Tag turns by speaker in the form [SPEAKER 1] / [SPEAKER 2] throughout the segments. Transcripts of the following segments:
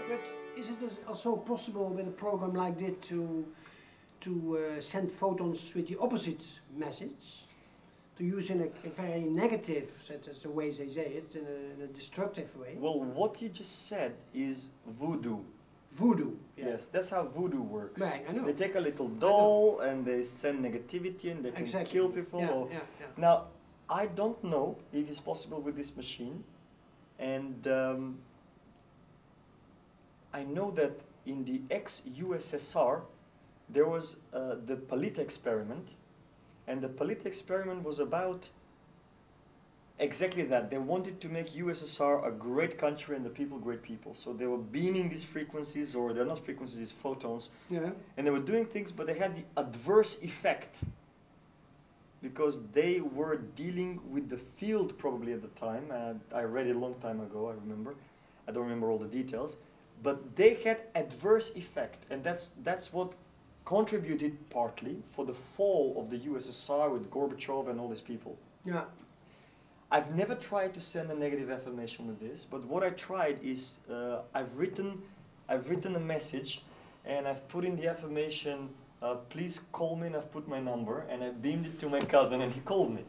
[SPEAKER 1] But is it also possible with a program like this to send photons with the opposite message? To use in a very negative, such as the way they say it, in a destructive way?
[SPEAKER 2] Well, what you just said is voodoo.
[SPEAKER 1] Voodoo, yeah.
[SPEAKER 2] Yes, that's how voodoo works.
[SPEAKER 1] Right, I know.
[SPEAKER 2] They take a little doll and they send negativity and they can
[SPEAKER 1] Exactly.
[SPEAKER 2] kill people.
[SPEAKER 1] Yeah,
[SPEAKER 2] or
[SPEAKER 1] yeah.
[SPEAKER 2] Now, I don't know if it's possible with this machine, and I know that in the ex-USSR there was the Palit experiment, and the Palit experiment was about exactly that. They wanted to make USSR a great country and the people great people. So they were beaming these frequencies, or they're not frequencies, these photons.
[SPEAKER 1] Yeah.
[SPEAKER 2] And they were doing things, but they had the adverse effect because they were dealing with the field probably at the time. I read it a long time ago, I remember. I don't remember all the details. But they had adverse effect, and that's what contributed partly for the fall of the USSR with Gorbachev and all these people.
[SPEAKER 1] Yeah.
[SPEAKER 2] I've never tried to send a negative affirmation with this, but what I tried is I've written a message, and I've put in the affirmation, please call me, and I've put my number, and I beamed it to my cousin, and he called me.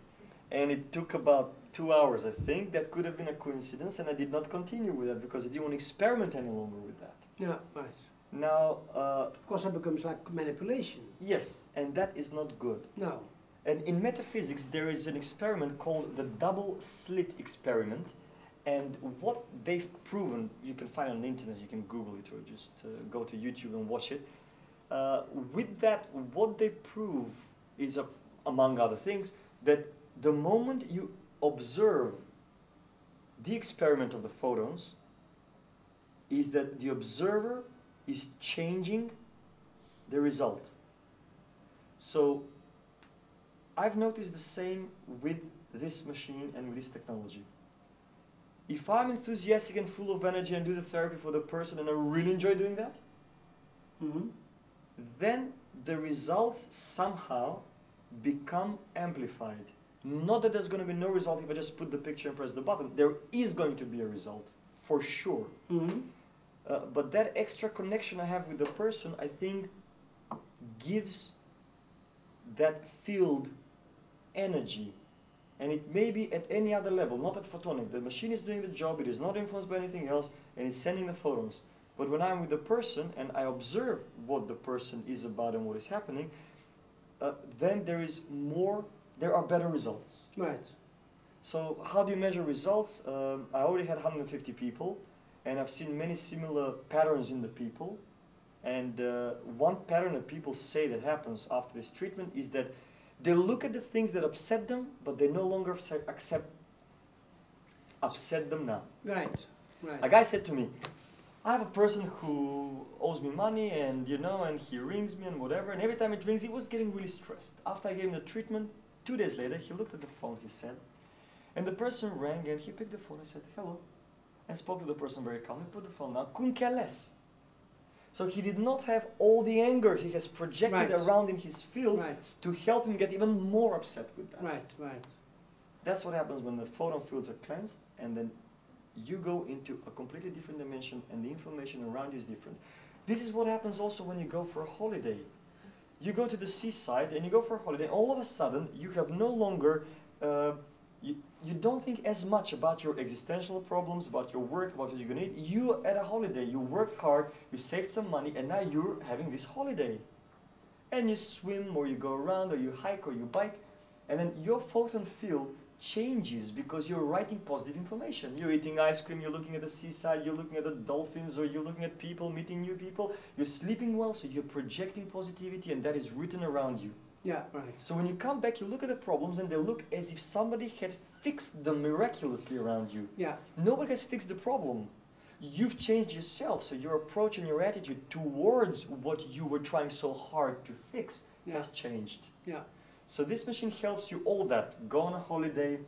[SPEAKER 2] And it took about 2 hours, I think. That could have been a coincidence, and I did not continue with that because I didn't want to experiment any longer with that.
[SPEAKER 1] Yeah, right.
[SPEAKER 2] Now,
[SPEAKER 1] of course, that becomes like manipulation.
[SPEAKER 2] yes, and that is not good.
[SPEAKER 1] No.
[SPEAKER 2] And in metaphysics, there is an experiment called the double slit experiment. And what they've proven, you can find on the internet, you can Google it or just go to YouTube and watch it. With that, what they prove is, among other things, that the moment you observe the experiment of the photons, is that the observer is changing the result. So I've noticed the same with this machine and with this technology. If I'm enthusiastic and full of energy and do the therapy for the person and I really enjoy doing that, then the results somehow become amplified. Not that there's going to be no result if I just put the picture and press the button. There is going to be a result, for sure. But that extra connection I have with the person, I think, gives that field energy. And it may be at any other level, not at photonic. The machine is doing the job, it is not influenced by anything else, and it's sending the photons. But when I'm with the person and I observe what the person is about and what is happening, then there are better results.
[SPEAKER 1] Right.
[SPEAKER 2] So how do you measure results? I already had 150 people, and I've seen many similar patterns in the people. And one pattern that people say that happens after this treatment is that they look at the things that upset them, but they no longer upset them now.
[SPEAKER 1] Right. Right.
[SPEAKER 2] A guy said to me, I have a person who owes me money, and and he rings me and whatever, and every time it rings he was getting really stressed. After I gave him the treatment, 2 days later he looked at the phone, he said, and the person rang and he picked the phone and said hello, and spoke to the person very calmly, put the phone down, couldn't care less. So he did not have all the anger he has projected around in his field to help him get even more upset with that.
[SPEAKER 1] Right, right.
[SPEAKER 2] That's what happens when the photon fields are cleansed, and then you go into a completely different dimension and the information around you is different. This is what happens also when you go for a holiday. You go to the seaside and you go for a holiday, all of a sudden you have no longer, you don't think as much about your existential problems, about your work, about what you're going to eat. You at a holiday, you worked hard, you saved some money, and now you're having this holiday. And you swim, or you go around, or you hike, or you bike, and then your photon field changes because you're writing positive information. You're eating ice cream, you're looking at the seaside, you're looking at the dolphins, or you're looking at people, meeting new people. You're sleeping well, so you're projecting positivity, and that is written around you.
[SPEAKER 1] Yeah, right.
[SPEAKER 2] So when you come back, you look at the problems, and they look as if somebody had fixed them miraculously around you.
[SPEAKER 1] Yeah.
[SPEAKER 2] Nobody has fixed the problem. You've changed yourself, so your approach and your attitude towards what you were trying so hard to fix has changed.
[SPEAKER 1] Yeah.
[SPEAKER 2] So this machine helps you all that. Go on a holiday,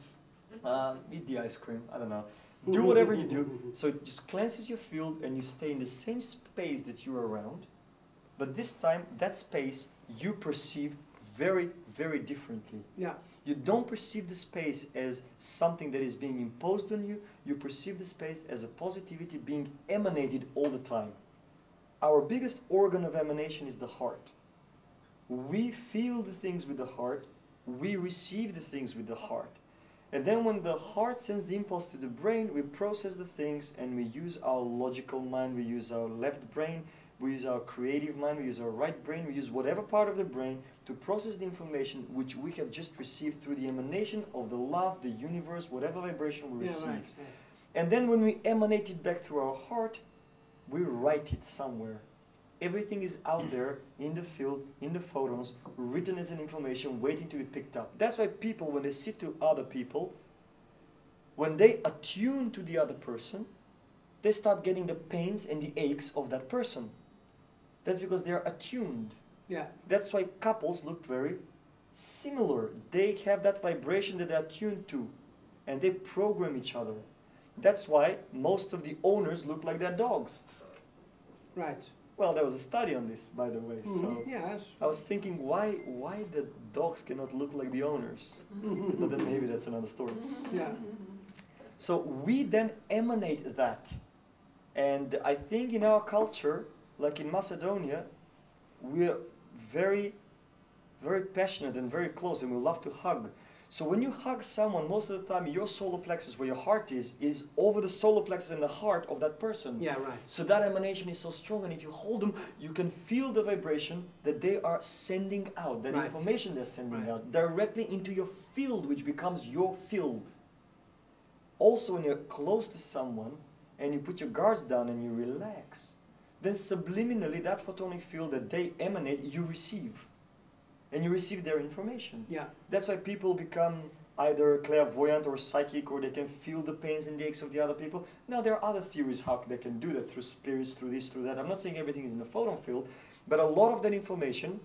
[SPEAKER 2] eat the ice cream, I don't know. Do whatever you do. So it just cleanses your field and you stay in the same space that you're around. But this time, that space you perceive very, very differently.
[SPEAKER 1] Yeah.
[SPEAKER 2] You don't perceive the space as something that is being imposed on you. You perceive the space as a positivity being emanated all the time. Our biggest organ of emanation is the heart. We feel the things with the heart. We receive the things with the heart. And then when the heart sends the impulse to the brain, we process the things and we use our logical mind, we use our left brain, we use our creative mind, we use our right brain, we use whatever part of the brain to process the information which we have just received through the emanation of the love, the universe, whatever vibration we receive.
[SPEAKER 1] Right.
[SPEAKER 2] And then when we emanate it back through our heart, we write it somewhere. Everything is out there in the field, in the photons, written as an information waiting to be picked up. That's why people, when they sit to other people, when they attune to the other person, they start getting the pains and the aches of that person. That's because they are attuned.
[SPEAKER 1] Yeah.
[SPEAKER 2] That's why couples look very similar. They have that vibration that they're attuned to, and they program each other. That's why most of the owners look like their dogs.
[SPEAKER 1] Right.
[SPEAKER 2] Well, there was a study on this, by the way. So
[SPEAKER 1] Yes.
[SPEAKER 2] I was thinking, why the dogs cannot look like the owners? But then maybe that's another story.
[SPEAKER 1] Yeah.
[SPEAKER 2] So we then emanate that. And I think in our culture, like in Macedonia, we're very, very passionate and very close, and we love to hug. So when you hug someone, most of the time your solar plexus, where your heart is over the solar plexus and the heart of that person.
[SPEAKER 1] Yeah, right.
[SPEAKER 2] So that emanation is so strong, and if you hold them, you can feel the vibration that they are sending out, that
[SPEAKER 1] Right.
[SPEAKER 2] information they're sending
[SPEAKER 1] Right.
[SPEAKER 2] out, directly into your field, which becomes your field. Also, when you're close to someone, and you put your guards down and you relax, then subliminally that photonic field that they emanate, you receive. And you receive their information.
[SPEAKER 1] Yeah.
[SPEAKER 2] That's why people become either clairvoyant or psychic, or they can feel the pains and the aches of the other people. Now, there are other theories how they can do that, through spirits, through this, through that. I'm not saying everything is in the photon field, but a lot of that information,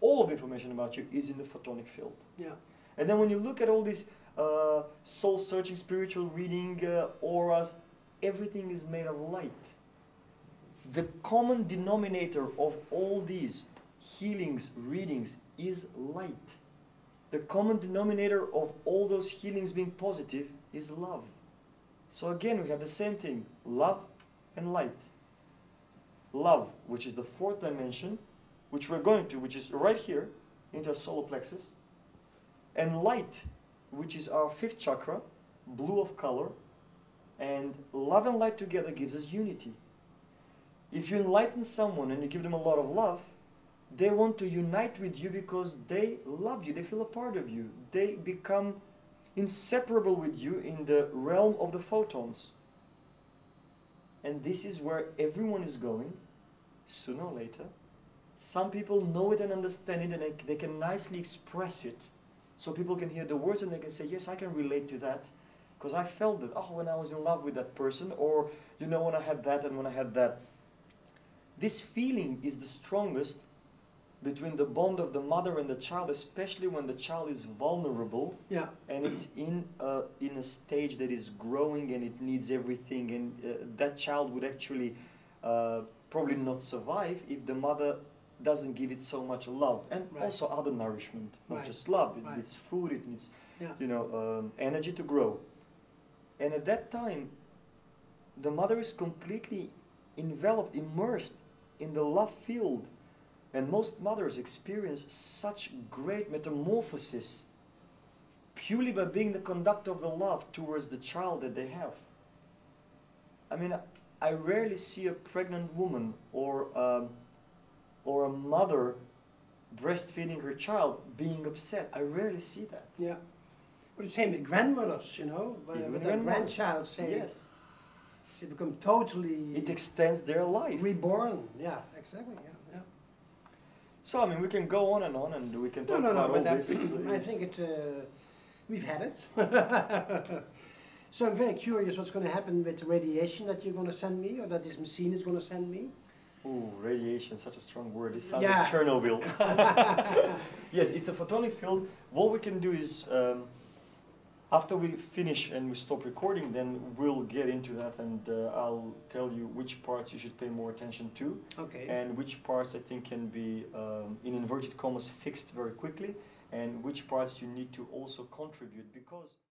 [SPEAKER 2] all of the information about you, is in the photonic field.
[SPEAKER 1] Yeah.
[SPEAKER 2] And then when you look at all these soul-searching, spiritual reading, auras, everything is made of light. The common denominator of all these healings, readings, is light. The common denominator of all those healings being positive is love. So again, we have the same thing, love and light. Love, which is the fourth dimension, which we're going to, which is right here, into our solar plexus. And light, which is our fifth chakra, blue of color. And love and light together gives us unity. If you enlighten someone and you give them a lot of love, they want to unite with you because they love you, they feel a part of you. They become inseparable with you in the realm of the photons. And this is where everyone is going, sooner or later. Some people know it and understand it, and they can nicely express it. So people can hear the words and they can say, yes, I can relate to that. Because I felt it, oh, when I was in love with that person, or, you know, when I had that and when I had that. This feeling is the strongest between the bond of the mother and the child, especially when the child is vulnerable.
[SPEAKER 1] Yeah.
[SPEAKER 2] And it's in a stage that is growing and it needs everything. And that child would actually probably not survive if the mother doesn't give it so much love. And
[SPEAKER 1] Right.
[SPEAKER 2] also other nourishment, not
[SPEAKER 1] Right.
[SPEAKER 2] just love. It
[SPEAKER 1] Right.
[SPEAKER 2] needs food, it needs,
[SPEAKER 1] Yeah.
[SPEAKER 2] you know, energy to grow. And at that time, the mother is completely enveloped, immersed in the love field. And most mothers experience such great metamorphosis purely by being the conductor of the love towards the child that they have. I mean, I rarely see a pregnant woman or a mother breastfeeding her child being upset. I rarely see that.
[SPEAKER 1] Yeah. But the same with grandmothers, you know,
[SPEAKER 2] Even
[SPEAKER 1] with a
[SPEAKER 2] grandmothers.
[SPEAKER 1] grandchild saying,
[SPEAKER 2] Yes.
[SPEAKER 1] they become totally
[SPEAKER 2] It extends their life.
[SPEAKER 1] reborn. Yeah, exactly. Yeah, yeah.
[SPEAKER 2] So, I mean, we can go on and we can talk
[SPEAKER 1] No,
[SPEAKER 2] about all
[SPEAKER 1] but
[SPEAKER 2] this.
[SPEAKER 1] I think we've had it. So I'm very curious what's going to happen with the radiation that you're going to send me, or that this machine is going to send me.
[SPEAKER 2] Ooh, radiation, such a strong word. It sounds
[SPEAKER 1] Yeah.
[SPEAKER 2] like Chernobyl. Yes, it's a photonic field. What we can do is, after we finish and we stop recording, then we'll get into that, and I'll tell you which parts you should pay more attention to,
[SPEAKER 1] Okay.
[SPEAKER 2] and which parts I think can be, in inverted commas, fixed very quickly, and which parts you need to also contribute, because